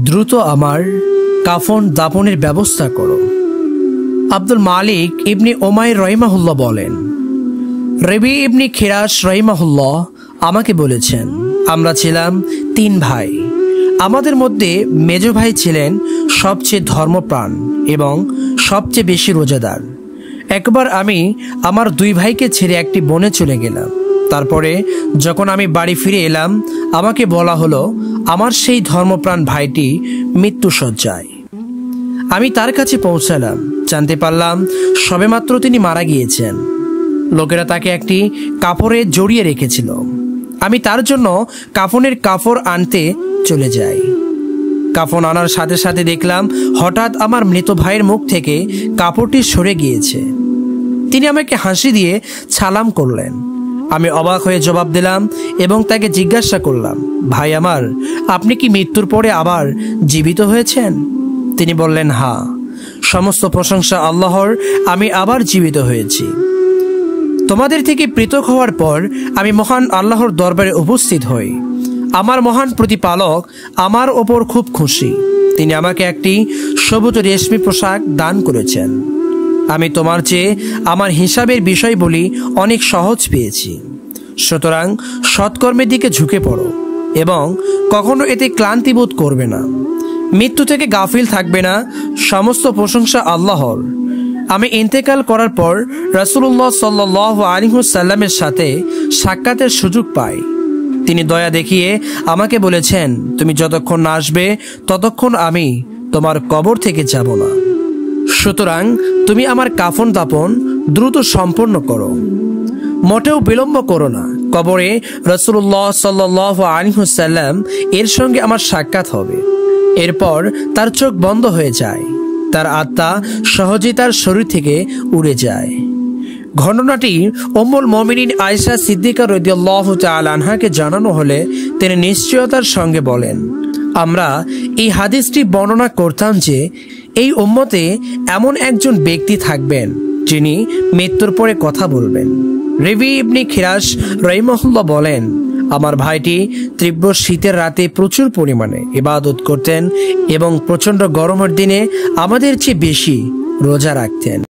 দ্রুত আমার কাফন দাফনের ব্যবস্থা করো। আব্দুল মালিক ইবনে ওমাইর রহিমাহুল্লাহ বলেন, রবি ইবনে খিরাস রহিমাহুল্লাহ আমাকে বলেছেন, আমরা ছিলাম 3 ভাই। আমাদের মধ্যে মেজ ভাই ছিলেন সবচেয়ে ধর্মপ্রাণ এবং সবচেয়ে বেশি রোজাদার। একবার আমি আমার 2 ভাইকে ছেড়ে একটি বনে চলে গেলাম। তারপরে যখন আমি বাড়ি ফিরে এলাম, আমাকে বলা হলো আমার সেই ধর্মপ্রাণ ভাইটি মৃত্যুশয্যায়। আমি তার কাছে পৌঁছালাম, জানতে পারলাম সবেমাত্র তিনি মারা গিয়েছেন। লোকেরা তাকে একটি কাপড়ে জড়িয়ে রেখেছিল। আমি তার জন্য কাফনের কাপড় আনতে চলে যাই। কাফন আনার সাথে সাথে দেখলাম হঠাৎ আমার মৃত ভাইয়ের মুখ থেকে কাপড়টি সরে গিয়েছে। তিনি আমাকে হাসি দিয়ে সালাম করলেন। আমি অবাক হয়ে জবাব দিলাম এবং তাকে জিজ্ঞাসা করলাম, ভাই আমার, আপনি কি মৃত্যুর পরে আবার জীবিত হয়েছেন? তিনি বললেন, হ্যাঁ, সমস্ত প্রশংসা আল্লাহর, আমি আবার জীবিত হয়েছি। তোমাদের থেকে পৃথক হওয়ার পর আমি মহান আল্লাহর দরবারে উপস্থিত হই। আমার মহান প্রতিপালক আমার ওপর খুব খুশি। তিনি আমাকে একটি সবুজ রেশমি পোশাক দান করেছেন। আমি তোমার চেয়ে আমার হিসাবের বিষয়গুলি অনেক সহজ পেয়েছি। সুতরাং সৎকর্মের দিকে ঝুঁকে পড়ো এবং কখনো এতে ক্লান্তি বোধ করবে না। মৃত্যু থেকে গাফিল থাকবে না। সমস্ত প্রশংসা আল্লাহর। আমি ইন্তেকাল করার পর রাসূলুল্লাহ সাল্লাল্লাহু আলাইহি ওয়াসাল্লামের সাথে সাক্ষাতের সুযোগ পাই। তিনি দয়া দেখিয়ে আমাকে বলেছেন, তুমি যতক্ষণ না আসবে ততক্ষণ আমি তোমার কবর থেকে যাব না। সুতরাং তুমি আমার কাফন দাফন দ্রুত সম্পন্ন করো, মোটেও বিলম্ব করো না। কবরে রাসূলুল্লাহ সাল্লাল্লাহু আলাইহি ওয়াসাল্লাম এর সঙ্গে আমার সাক্ষাৎ হবে। এরপর তার চোখ বন্ধ হয়ে যায়, তার আত্মা সহজেই তার শরীর থেকে উড়ে যায়। ঘটনাটি উম্মুল মুমিনিন আয়েশা সিদ্দিকা রাদিয়াল্লাহু তাআলা আনহাকে জানানো হলে তিনি নিশ্চয়তার সঙ্গে বলেন, আমরা এই হাদিসটি বর্ণনা করতাম যে এই উম্মতে এমন একজন ব্যক্তি থাকবেন যিনি মৃত্যুর পরে কথা বলবেন। রবি ইবনে খিরাস রহিমাহুল্লাহ বলেন, আমার ভাইটি তীব্র শীতের রাতে প্রচুর পরিমাণে ইবাদত করতেন এবং প্রচণ্ড গরমের দিনে আমাদের চেয়ে বেশি রোজা রাখতেন।